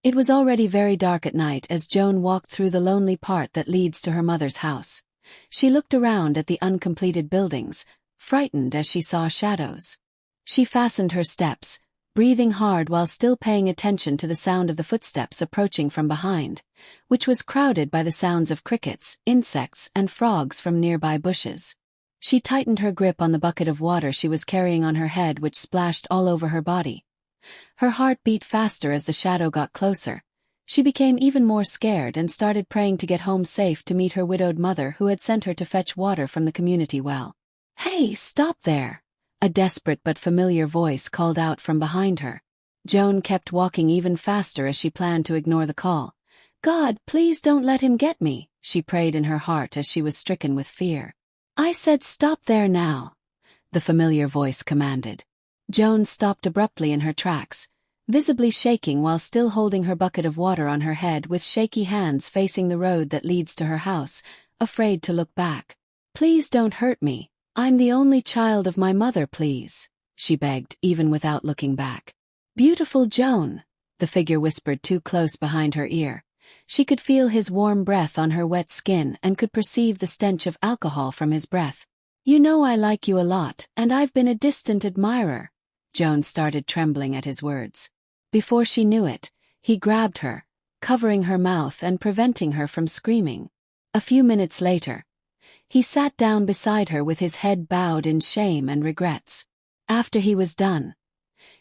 It was already very dark at night as Joan walked through the lonely part that leads to her mother's house. She looked around at the uncompleted buildings, frightened as she saw shadows. She fastened her steps, breathing hard while still paying attention to the sound of the footsteps approaching from behind, which was crowded by the sounds of crickets, insects, and frogs from nearby bushes. She tightened her grip on the bucket of water she was carrying on her head, which splashed all over her body. Her heart beat faster as the shadow got closer. She became even more scared and started praying to get home safe to meet her widowed mother who had sent her to fetch water from the community well. "Hey, stop there!" A desperate but familiar voice called out from behind her. Joan kept walking even faster as she planned to ignore the call. "God, please don't let him get me," she prayed in her heart as she was stricken with fear. "I said stop there now," the familiar voice commanded. Joan stopped abruptly in her tracks, visibly shaking while still holding her bucket of water on her head with shaky hands facing the road that leads to her house, afraid to look back. "Please don't hurt me. I'm the only child of my mother, please," she begged, even without looking back. "Beautiful Joan," the figure whispered too close behind her ear. She could feel his warm breath on her wet skin and could perceive the stench of alcohol from his breath. "You know I like you a lot, and I've been a distant admirer." Joan started trembling at his words. Before she knew it, he grabbed her, covering her mouth and preventing her from screaming. A few minutes later, he sat down beside her with his head bowed in shame and regrets. After he was done,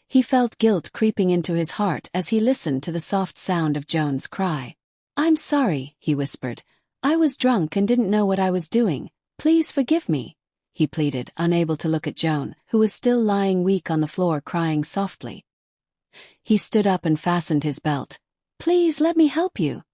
he felt guilt creeping into his heart as he listened to the soft sound of Joan's cry. "I'm sorry," he whispered. "I was drunk and didn't know what I was doing. Please forgive me," he pleaded, unable to look at Joan, who was still lying weak on the floor crying softly. He stood up and fastened his belt. "Please let me help you."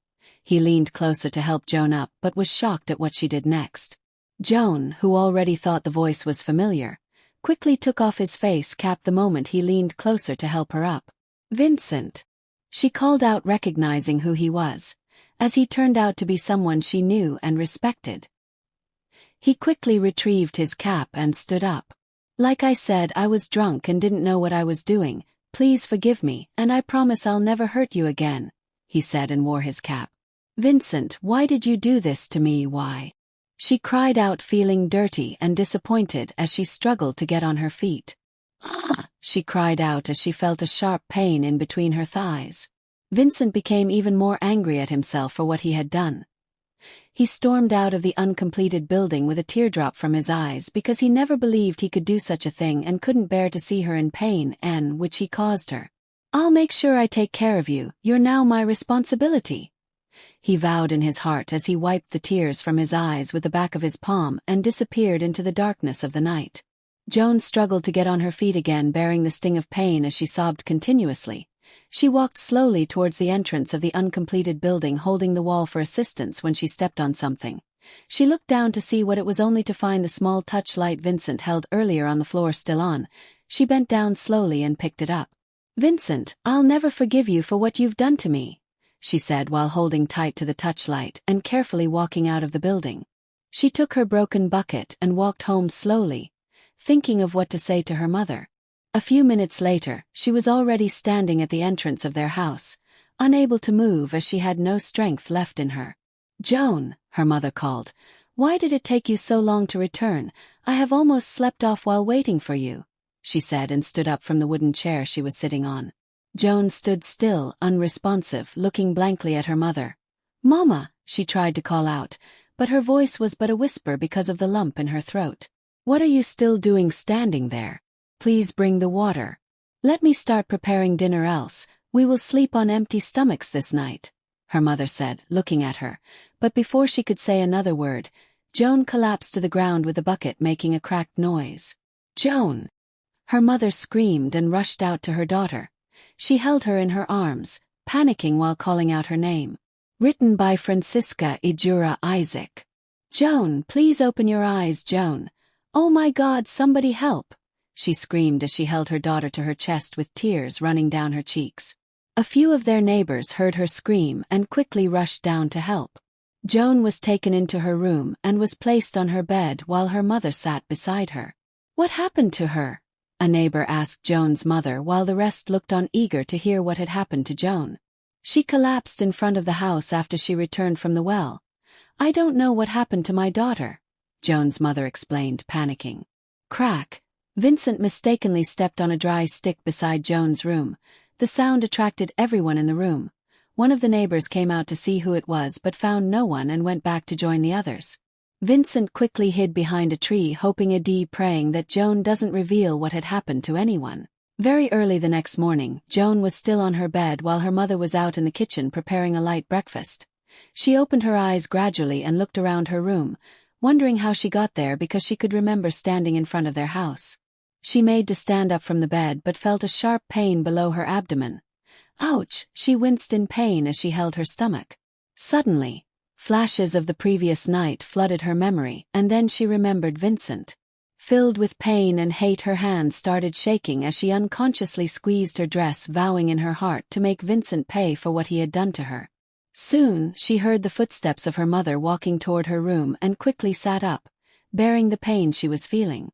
He leaned closer to help Joan up but was shocked at what she did next. Joan, who already thought the voice was familiar, quickly took off his face cap the moment he leaned closer to help her up. "Vincent," she called out, recognizing who he was, as he turned out to be someone she knew and respected. He quickly retrieved his cap and stood up. "Like I said, I was drunk and didn't know what I was doing. Please forgive me, and I promise I'll never hurt you again," he said and wore his cap. "Vincent, why did you do this to me? Why?" She cried out, feeling dirty and disappointed as she struggled to get on her feet. "Ah!" she cried out as she felt a sharp pain in between her thighs. Vincent became even more angry at himself for what he had done. He stormed out of the uncompleted building with a teardrop from his eyes because he never believed he could do such a thing and couldn't bear to see her in pain, and which he caused her. "I'll make sure I take care of you. You're now my responsibility," he vowed in his heart as he wiped the tears from his eyes with the back of his palm and disappeared into the darkness of the night. Joan struggled to get on her feet again, bearing the sting of pain as she sobbed continuously. She walked slowly towards the entrance of the uncompleted building, holding the wall for assistance when she stepped on something. She looked down to see what it was, only to find the small touchlight Vincent held earlier on the floor still on. She bent down slowly and picked it up. "Vincent, I'll never forgive you for what you've done to me," she said while holding tight to the touchlight and carefully walking out of the building. She took her broken bucket and walked home slowly, thinking of what to say to her mother. A few minutes later, she was already standing at the entrance of their house, unable to move as she had no strength left in her. "Joan," her mother called, "why did it take you so long to return? I have almost slept off while waiting for you," she said and stood up from the wooden chair she was sitting on. Joan stood still, unresponsive, looking blankly at her mother. "Mama," she tried to call out, but her voice was but a whisper because of the lump in her throat. "What are you still doing standing there? Please bring the water. Let me start preparing dinner, else we will sleep on empty stomachs this night," her mother said, looking at her, but before she could say another word, Joan collapsed to the ground with the bucket making a cracked noise. "Joan!" Her mother screamed and rushed out to her daughter. She held her in her arms, panicking while calling out her name. Written by Francisca Ijura Isaac. "Joan, please open your eyes, Joan. Oh my God, somebody help!" she screamed as she held her daughter to her chest with tears running down her cheeks. A few of their neighbors heard her scream and quickly rushed down to help. Joan was taken into her room and was placed on her bed while her mother sat beside her. "What happened to her?" a neighbor asked Joan's mother while the rest looked on eager to hear what had happened to Joan. She collapsed in front of the house after she returned from the well. "I don't know what happened to my daughter," Joan's mother explained, panicking. Crack! Vincent mistakenly stepped on a dry stick beside Joan's room. The sound attracted everyone in the room. One of the neighbors came out to see who it was but found no one and went back to join the others. Vincent quickly hid behind a tree, hoping praying that Joan doesn't reveal what had happened to anyone. Very early the next morning, Joan was still on her bed while her mother was out in the kitchen preparing a light breakfast. She opened her eyes gradually and looked around her room, wondering how she got there because she could remember standing in front of their house. She made to stand up from the bed but felt a sharp pain below her abdomen. Ouch! She winced in pain as she held her stomach. Suddenly, flashes of the previous night flooded her memory, and then she remembered Vincent. Filled with pain and hate, her hands started shaking as she unconsciously squeezed her dress, vowing in her heart to make Vincent pay for what he had done to her. Soon, she heard the footsteps of her mother walking toward her room and quickly sat up, bearing the pain she was feeling.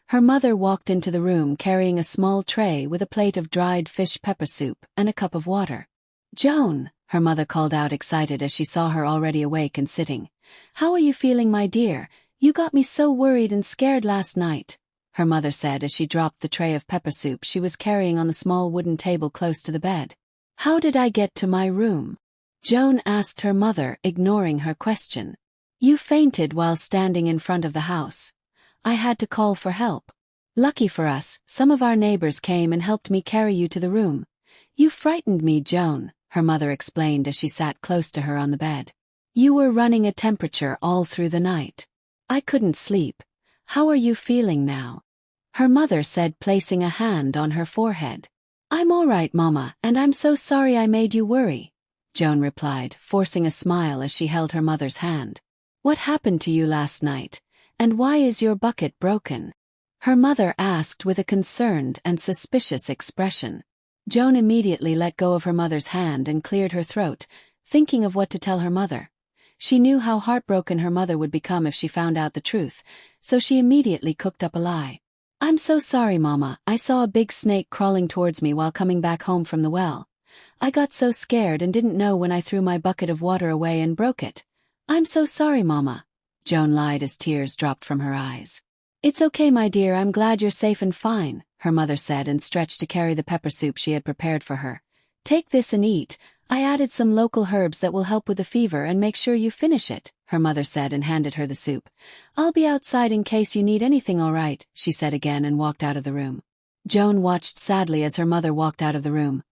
Her mother walked into the room carrying a small tray with a plate of dried fish pepper soup and a cup of water. "Joan," her mother called out, excited as she saw her already awake and sitting. "How are you feeling, my dear? You got me so worried and scared last night," her mother said as she dropped the tray of pepper soup she was carrying on the small wooden table close to the bed. "How did I get to my room?" Joan asked her mother, ignoring her question. "You fainted while standing in front of the house. I had to call for help. Lucky for us, some of our neighbors came and helped me carry you to the room. You frightened me, Joan," her mother explained as she sat close to her on the bed. "You were running a temperature all through the night. I couldn't sleep. How are you feeling now?" her mother said, placing a hand on her forehead. "I'm all right, Mama, and I'm so sorry I made you worry," Joan replied, forcing a smile as she held her mother's hand. "What happened to you last night, and why is your bucket broken?" her mother asked with a concerned and suspicious expression. Joan immediately let go of her mother's hand and cleared her throat, thinking of what to tell her mother. She knew how heartbroken her mother would become if she found out the truth, so she immediately cooked up a lie. "I'm so sorry, Mama. I saw a big snake crawling towards me while coming back home from the well. I got so scared and didn't know when I threw my bucket of water away and broke it. I'm so sorry, Mama," Joan lied as tears dropped from her eyes. "It's okay, my dear, I'm glad you're safe and fine," her mother said and stretched to carry the pepper soup she had prepared for her. "Take this and eat. I added some local herbs that will help with the fever, and make sure you finish it," her mother said and handed her the soup. "I'll be outside in case you need anything, all right," she said again and walked out of the room. Joan watched sadly as her mother walked out of the room.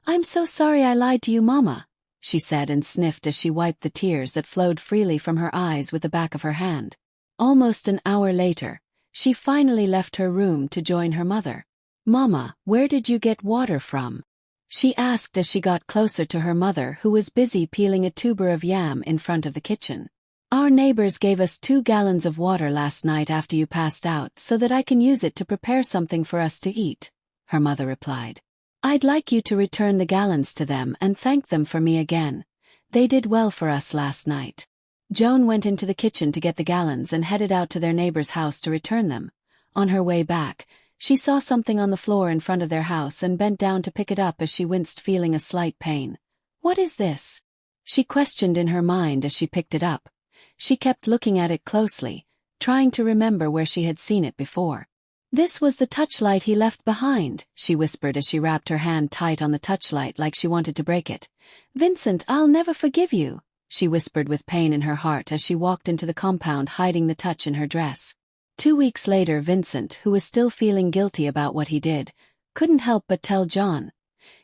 "I'm so sorry I lied to you, Mama," she said and sniffed as she wiped the tears that flowed freely from her eyes with the back of her hand. Almost an hour later, she finally left her room to join her mother. "Mama, where did you get water from?" she asked as she got closer to her mother, who was busy peeling a tuber of yam in front of the kitchen. "Our neighbors gave us 2 gallons of water last night after you passed out so that I can use it to prepare something for us to eat," her mother replied. "I'd like you to return the gallons to them and thank them for me again. They did well for us last night." Joan went into the kitchen to get the gallons and headed out to their neighbor's house to return them. On her way back, she saw something on the floor in front of their house and bent down to pick it up as she winced, feeling a slight pain. "What is this?" she questioned in her mind as she picked it up. She kept looking at it closely, trying to remember where she had seen it before. "This was the touchlight he left behind," she whispered as she wrapped her hand tight on the touchlight like she wanted to break it. "Vincent, I'll never forgive you," she whispered with pain in her heart as she walked into the compound, hiding the touch in her dress. 2 weeks later, Vincent, who was still feeling guilty about what he did, couldn't help but tell Jaon,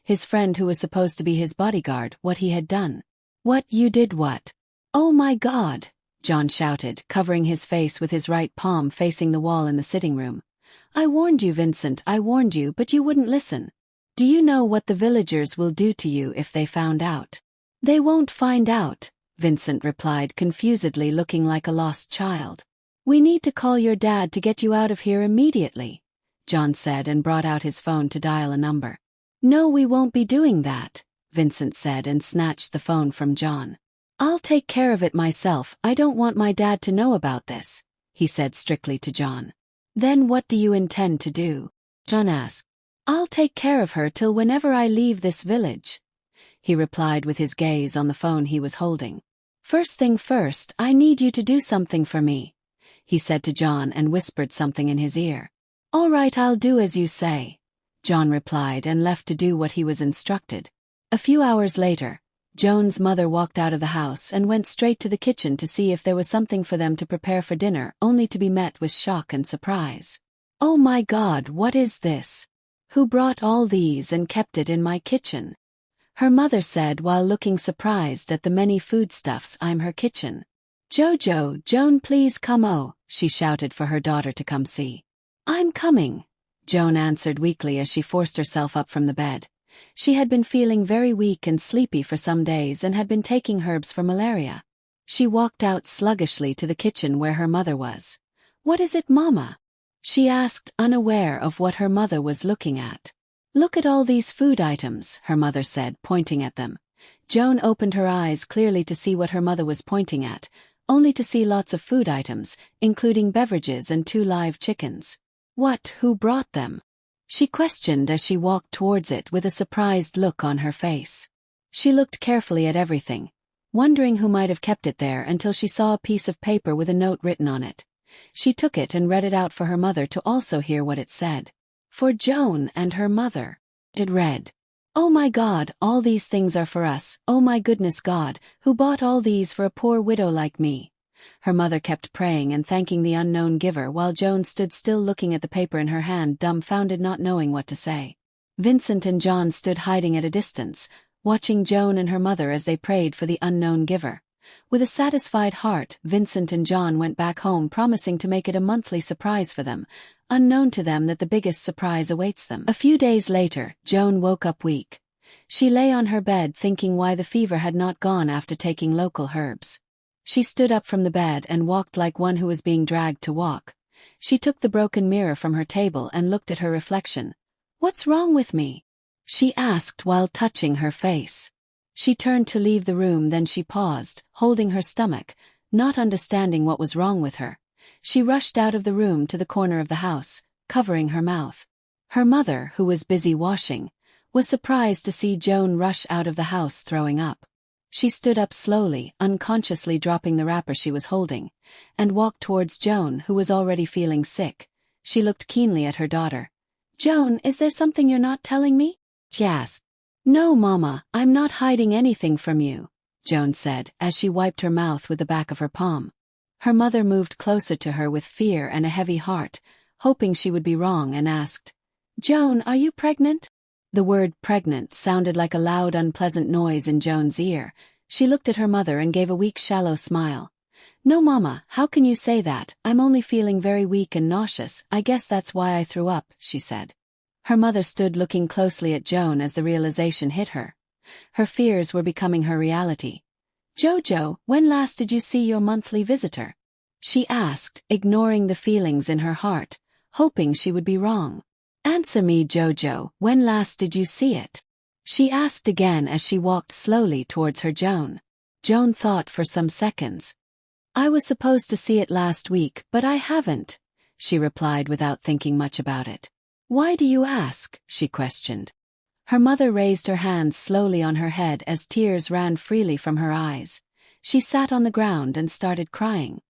his friend who was supposed to be his bodyguard, what he had done. "What, you did what?" "Oh my God," Jaon shouted, covering his face with his right palm facing the wall in the sitting room. "I warned you, Vincent, I warned you, but you wouldn't listen. Do you know what the villagers will do to you if they found out?" "They won't find out," Vincent replied confusedly, looking like a lost child. "We need to call your dad to get you out of here immediately," Jaon said and brought out his phone to dial a number. "No, we won't be doing that," Vincent said and snatched the phone from Jaon. "I'll take care of it myself, I don't want my dad to know about this," he said strictly to Jaon. "Then what do you intend to do?" Jaon asked. "I'll take care of her till whenever I leave this village," he replied with his gaze on the phone he was holding. First thing first, I need you to do something for me, he said to Jaon and whispered something in his ear. All right, I'll do as you say, Jaon replied and left to do what he was instructed. A few hours later, Jaon's mother walked out of the house and went straight to the kitchen to see if there was something for them to prepare for dinner, only to be met with shock and surprise. Oh my God, what is this? Who brought all these and kept it in my kitchen? Her mother said while looking surprised at the many foodstuffs in her kitchen. Jojo, Jaon, please come. Oh, she shouted for her daughter to come see. I'm coming, Jaon answered weakly as she forced herself up from the bed. She had been feeling very weak and sleepy for some days and had been taking herbs for malaria. She walked out sluggishly to the kitchen where her mother was. What is it, Mama? She asked, unaware of what her mother was looking at. Look at all these food items, her mother said, pointing at them. Jaon opened her eyes clearly to see what her mother was pointing at, only to see lots of food items, including beverages and 2 live chickens. What, who brought them? She questioned as she walked towards it with a surprised look on her face. She looked carefully at everything, wondering who might have kept it there until she saw a piece of paper with a note written on it. She took it and read it out for her mother to also hear what it said. For Jaon and her mother. It read, Oh my God, all these things are for us. Oh my goodness God, who bought all these for a poor widow like me? Her mother kept praying and thanking the unknown giver while Jaon stood still looking at the paper in her hand, dumbfounded, not knowing what to say. Vincent and Jaon stood hiding at a distance, watching Jaon and her mother as they prayed for the unknown giver. With a satisfied heart, Vincent and Jaon went back home, promising to make it a monthly surprise for them, unknown to them that the biggest surprise awaits them. A few days later, Jaon woke up weak. She lay on her bed thinking why the fever had not gone after taking local herbs. She stood up from the bed and walked like one who was being dragged to walk. She took the broken mirror from her table and looked at her reflection. What's wrong with me? She asked while touching her face. She turned to leave the room, then she paused, holding her stomach, not understanding what was wrong with her. She rushed out of the room to the corner of the house, covering her mouth. Her mother, who was busy washing, was surprised to see Jaon rush out of the house throwing up. She stood up slowly, unconsciously dropping the wrapper she was holding, and walked towards Jaon, who was already feeling sick. She looked keenly at her daughter. Jaon, is there something you're not telling me? She asked. No, Mama, I'm not hiding anything from you, Jaon said, as she wiped her mouth with the back of her palm. Her mother moved closer to her with fear and a heavy heart, hoping she would be wrong, and asked, Jaon, are you pregnant? The word pregnant sounded like a loud, unpleasant noise in Jaon's ear. She looked at her mother and gave a weak, shallow smile. No, Mama, how can you say that? I'm only feeling very weak and nauseous. I guess that's why I threw up, she said. Her mother stood looking closely at Jaon as the realization hit her. Her fears were becoming her reality. Jojo, when last did you see your monthly visitor? She asked, ignoring the feelings in her heart, hoping she would be wrong. Answer me, Jojo, when last did you see it? She asked again as she walked slowly towards her Jaon. Jaon thought for some seconds. I was supposed to see it last week, but I haven't, she replied without thinking much about it. Why do you ask? She questioned. Her mother raised her hands slowly on her head as tears ran freely from her eyes. She sat on the ground and started crying.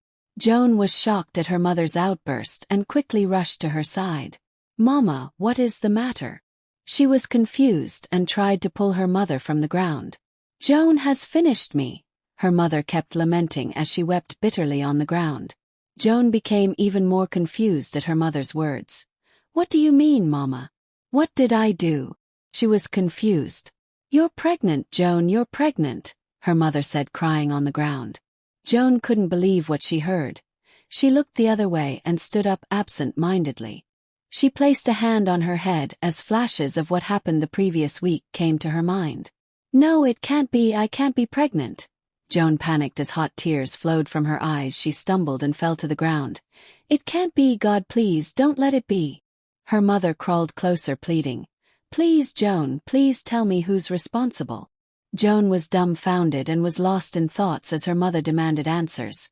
Jaon was shocked at her mother's outburst and quickly rushed to her side. Mama, what is the matter? She was confused and tried to pull her mother from the ground. Jaon has finished me, her mother kept lamenting as she wept bitterly on the ground. Jaon became even more confused at her mother's words. What do you mean, Mama? What did I do? She was confused. You're pregnant, Jaon, you're pregnant, her mother said, crying on the ground. Jaon couldn't believe what she heard. She looked the other way and stood up absent-mindedly. She placed a hand on her head as flashes of what happened the previous week came to her mind. No, it can't be, I can't be pregnant. Jaon panicked as hot tears flowed from her eyes. She stumbled and fell to the ground. It can't be, God, please don't let it be. Her mother crawled closer, pleading. Please, Jaon, please tell me who's responsible. Jaon was dumbfounded and was lost in thoughts as her mother demanded answers.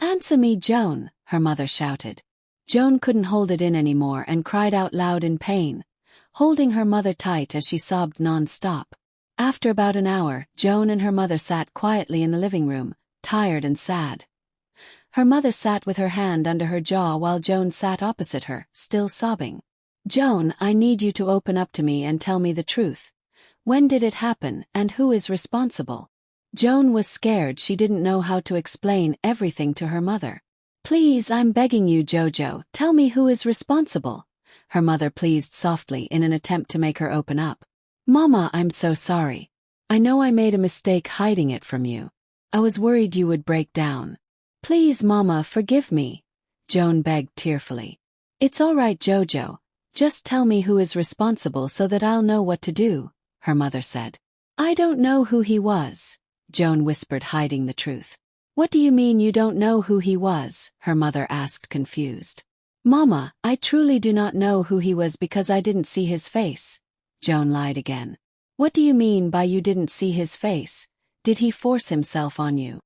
Answer me, Jaon, her mother shouted. Jaon couldn't hold it in anymore and cried out loud in pain, holding her mother tight as she sobbed non-stop. After about an hour, Joan and her mother sat quietly in the living room, tired and sad. Her mother sat with her hand under her jaw while Joan sat opposite her, still sobbing. "Joan, I need you to open up to me and tell me the truth. When did it happen, and who is responsible?" Joan was scared. She didn't know how to explain everything to her mother. "Please, I'm begging you, Jojo, tell me who is responsible," her mother pleaded softly in an attempt to make her open up. "Mama, I'm so sorry. I know I made a mistake hiding it from you. I was worried you would break down. Please, Mama, forgive me," Joan begged tearfully. "It's all right, Jojo. Just tell me who is responsible so that I'll know what to do," her mother said. "I don't know who he was," Joan whispered, hiding the truth. "What do you mean you don't know who he was?" her mother asked, confused. "Mama, I truly do not know who he was because I didn't see his face," Joan lied again. "What do you mean by you didn't see his face? Did he force himself on you?"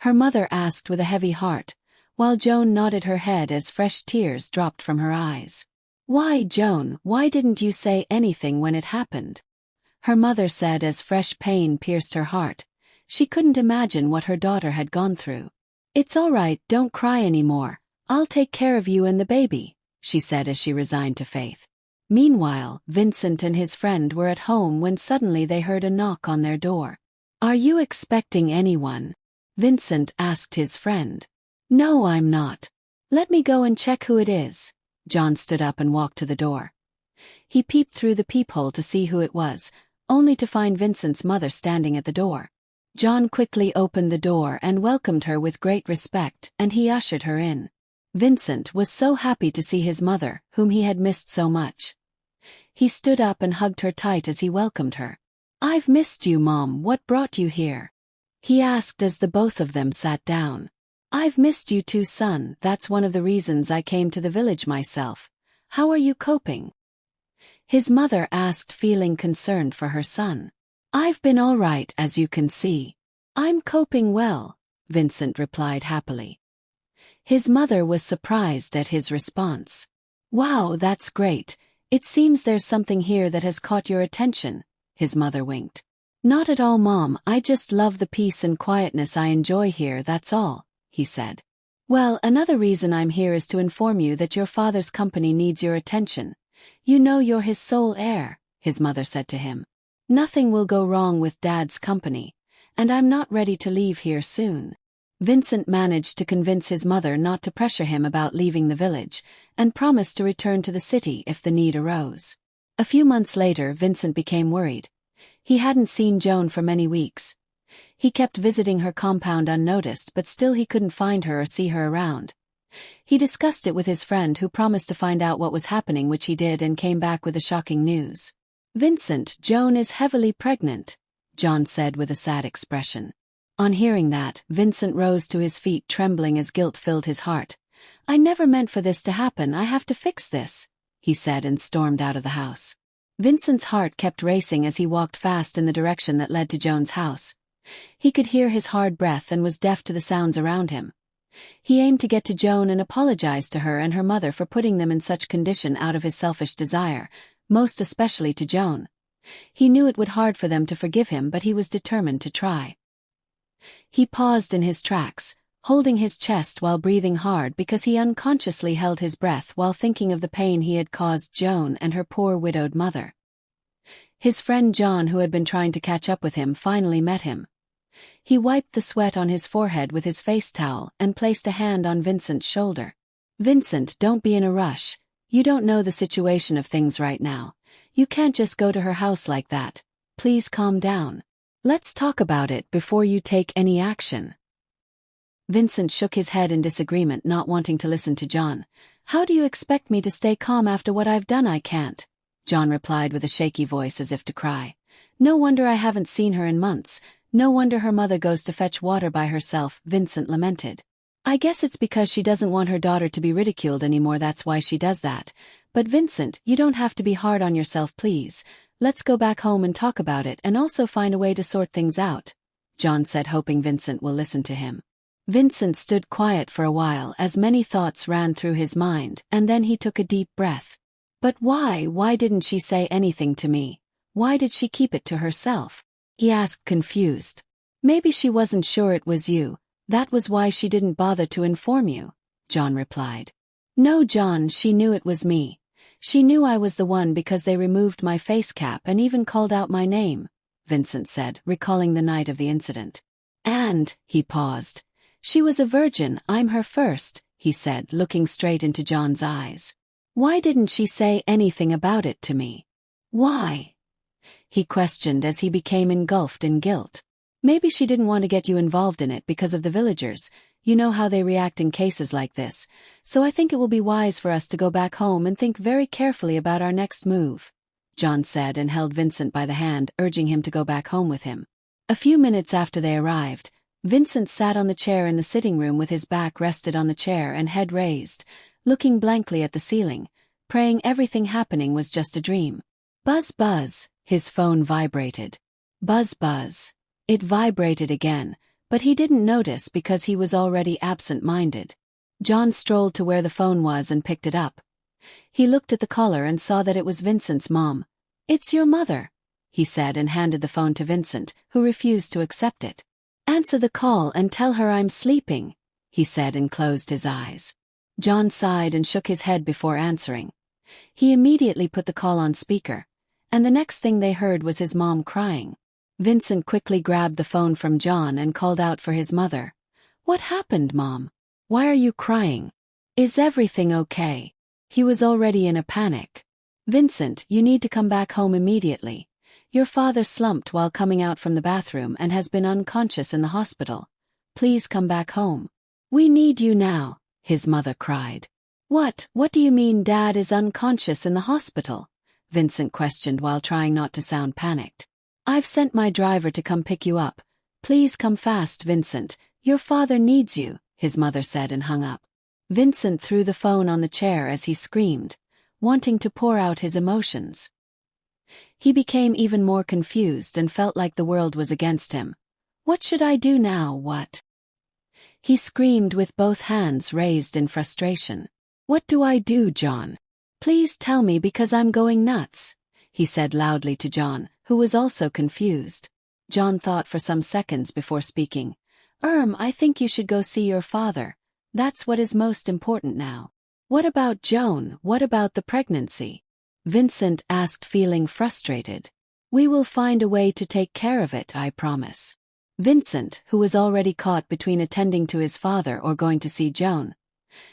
her mother asked with a heavy heart, while Joan nodded her head as fresh tears dropped from her eyes. "Why, Joan, why didn't you say anything when it happened?" her mother said as fresh pain pierced her heart. She couldn't imagine what her daughter had gone through. "It's all right, don't cry anymore. I'll take care of you and the baby," she said as she resigned to faith. Meanwhile, Vincent and his friend were at home when suddenly they heard a knock on their door. "Are you expecting anyone?" Vincent asked his friend. "No, I'm not. Let me go and check who it is." John stood up and walked to the door. He peeped through the peephole to see who it was, only to find Vincent's mother standing at the door. John quickly opened the door and welcomed her with great respect, and he ushered her in. Vincent was so happy to see his mother, whom he had missed so much. He stood up and hugged her tight as he welcomed her. "I've missed you, Mom. What brought you here?" he asked as the both of them sat down. "I've missed you too, son. That's one of the reasons I came to the village myself. How are you coping?" his mother asked, feeling concerned for her son. "I've been all right, as you can see. I'm coping well," Vincent replied happily. His mother was surprised at his response. "Wow, that's great. It seems there's something here that has caught your attention," his mother winked. "Not at all, Mom. I just love the peace and quietness I enjoy here, that's all," he said. "Well, another reason I'm here is to inform you that your father's company needs your attention. You know you're his sole heir," his mother said to him. "Nothing will go wrong with Dad's company, and I'm not ready to leave here soon." Vincent managed to convince his mother not to pressure him about leaving the village, and promised to return to the city if the need arose. A few months later, Vincent became worried. He hadn't seen Joan for many weeks. He kept visiting her compound unnoticed, but still he couldn't find her or see her around. He discussed it with his friend, who promised to find out what was happening, which he did, and came back with the shocking news. "Vincent, Joan is heavily pregnant," John said with a sad expression. On hearing that, Vincent rose to his feet, trembling as guilt filled his heart. "I never meant for this to happen. I have to fix this," he said, and stormed out of the house. Vincent's heart kept racing as he walked fast in the direction that led to Joan's house. He could hear his hard breath and was deaf to the sounds around him. He aimed to get to Joan and apologized to her and her mother for putting them in such condition out of his selfish desire, most especially to Joan. He knew it would be hard for them to forgive him, but he was determined to try. He paused in his tracks, holding his chest while breathing hard because he unconsciously held his breath while thinking of the pain he had caused Joan and her poor widowed mother. His friend John, who had been trying to catch up with him, finally met him. He wiped the sweat on his forehead with his face towel and placed a hand on Vincent's shoulder. "Vincent, don't be in a rush. You don't know the situation of things right now. You can't just go to her house like that. Please calm down. Let's talk about it before you take any action." Vincent shook his head in disagreement, not wanting to listen to John. "How do you expect me to stay calm after what I've done? I can't," John replied with a shaky voice as if to cry. "No wonder I haven't seen her in months. No wonder her mother goes to fetch water by herself," Vincent lamented. "I guess it's because she doesn't want her daughter to be ridiculed anymore, that's why she does that. But Vincent, you don't have to be hard on yourself, please. Let's go back home and talk about it and also find a way to sort things out," John said, hoping Vincent will listen to him. Vincent stood quiet for a while as many thoughts ran through his mind, and then he took a deep breath. "But why didn't she say anything to me? Why did she keep it to herself?" he asked confused. Maybe she wasn't sure it was you, that was why she didn't bother to inform you, Jaon replied. No, Jaon, she knew it was me. She knew I was the one because they removed my face cap and even called out my name, Vincent said, recalling the night of the incident. And, he paused. She was a virgin, I'm her first, he said, looking straight into Jaon's eyes. Why didn't she say anything about it to me? Why? He questioned as he became engulfed in guilt. Maybe she didn't want to get you involved in it because of the villagers. You know how they react in cases like this, so I think it will be wise for us to go back home and think very carefully about our next move, Jaon said and held Vincent by the hand, urging him to go back home with him. A few minutes after they arrived, Vincent sat on the chair in the sitting room with his back rested on the chair and head raised, looking blankly at the ceiling, praying everything happening was just a dream. Buzz buzz, his phone vibrated. Buzz buzz. It vibrated again, but he didn't notice because he was already absent-minded. Jaon strolled to where the phone was and picked it up. He looked at the caller and saw that it was Vincent's mom. It's your mother, he said and handed the phone to Vincent, who refused to accept it. Answer the call and tell her I'm sleeping, he said and closed his eyes. Jaon sighed and shook his head before answering. He immediately put the call on speaker, and the next thing they heard was his mom crying. Vincent quickly grabbed the phone from Jaon and called out for his mother. What happened, Mom? Why are you crying? Is everything okay? He was already in a panic. Vincent, you need to come back home immediately. Your father slumped while coming out from the bathroom and has been unconscious in the hospital. Please come back home. We need you now, his mother cried. What do you mean Dad is unconscious in the hospital? Vincent questioned while trying not to sound panicked. I've sent my driver to come pick you up. Please come fast, Vincent. Your father needs you, his mother said and hung up. Vincent threw the phone on the chair as he screamed, wanting to pour out his emotions. He became even more confused and felt like the world was against him. What should I do now, what? He screamed with both hands raised in frustration. What do I do, Jaon? Please tell me because I'm going nuts, he said loudly to Jaon, who was also confused. Jaon thought for some seconds before speaking. I think you should go see your father. That's what is most important now. What about Joan? What about the pregnancy? Vincent asked, feeling frustrated. We will find a way to take care of it, I promise. Vincent, who was already caught between attending to his father or going to see Joan,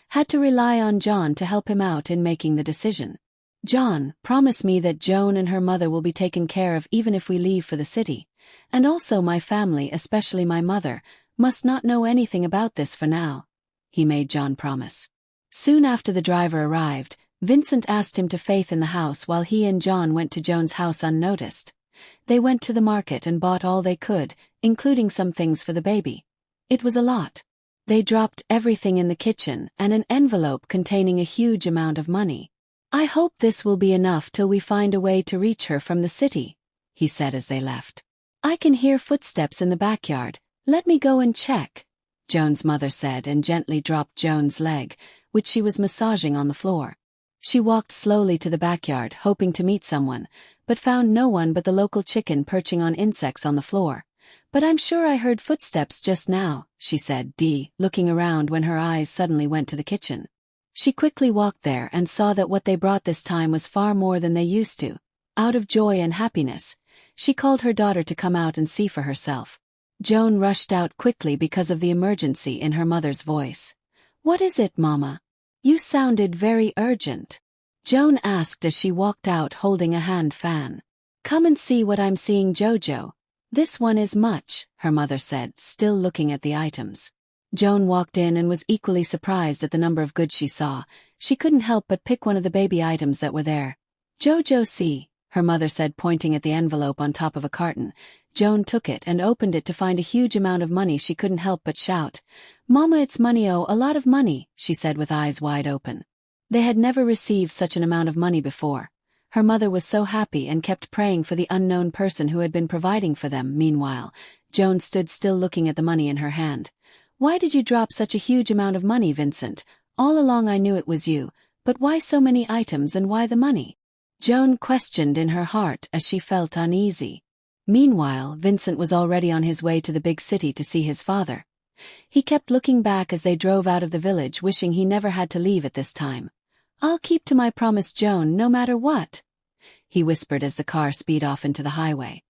had to rely on Jaon to help him out in making the decision. Jaon, promise me that Joan and her mother will be taken care of even if we leave for the city. And also my family, especially my mother, must not know anything about this for now. He made Jaon promise. Soon after the driver arrived, Vincent asked him to faith in the house while he and Jaon went to Joan's house unnoticed. They went to the market and bought all they could, including some things for the baby. It was a lot. They dropped everything in the kitchen and an envelope containing a huge amount of money. I hope this will be enough till we find a way to reach her from the city, he said as they left. I can hear footsteps in the backyard. Let me go and check, Joan's mother said and gently dropped Joan's leg, which she was massaging on the floor. She walked slowly to the backyard, hoping to meet someone, but found no one but the local chicken perching on insects on the floor. But I'm sure I heard footsteps just now, she said, looking around when her eyes suddenly went to the kitchen. She quickly walked there and saw that what they brought this time was far more than they used to. Out of joy and happiness, she called her daughter to come out and see for herself. Joan rushed out quickly because of the emergency in her mother's voice. What is it, Mama? You sounded very urgent. Joan asked as she walked out holding a hand fan. Come and see what I'm seeing, Jojo. This one is much, her mother said, still looking at the items. Joan walked in and was equally surprised at the number of goods she saw. She couldn't help but pick one of the baby items that were there. Jojo, see, her mother said, pointing at the envelope on top of a carton. Joan took it and opened it to find a huge amount of money. She couldn't help but shout. Mama, it's money, oh, a lot of money, she said with eyes wide open. They had never received such an amount of money before. Her mother was so happy and kept praying for the unknown person who had been providing for them. Meanwhile, Joan stood still looking at the money in her hand. Why did you drop such a huge amount of money, Vincent? All along I knew it was you, but why so many items and why the money? Joan questioned in her heart as she felt uneasy. Meanwhile, Vincent was already on his way to the big city to see his father. He kept looking back as they drove out of the village, wishing he never had to leave at this time. "I'll keep to my promise, Joan, no matter what," he whispered as the car sped off into the highway.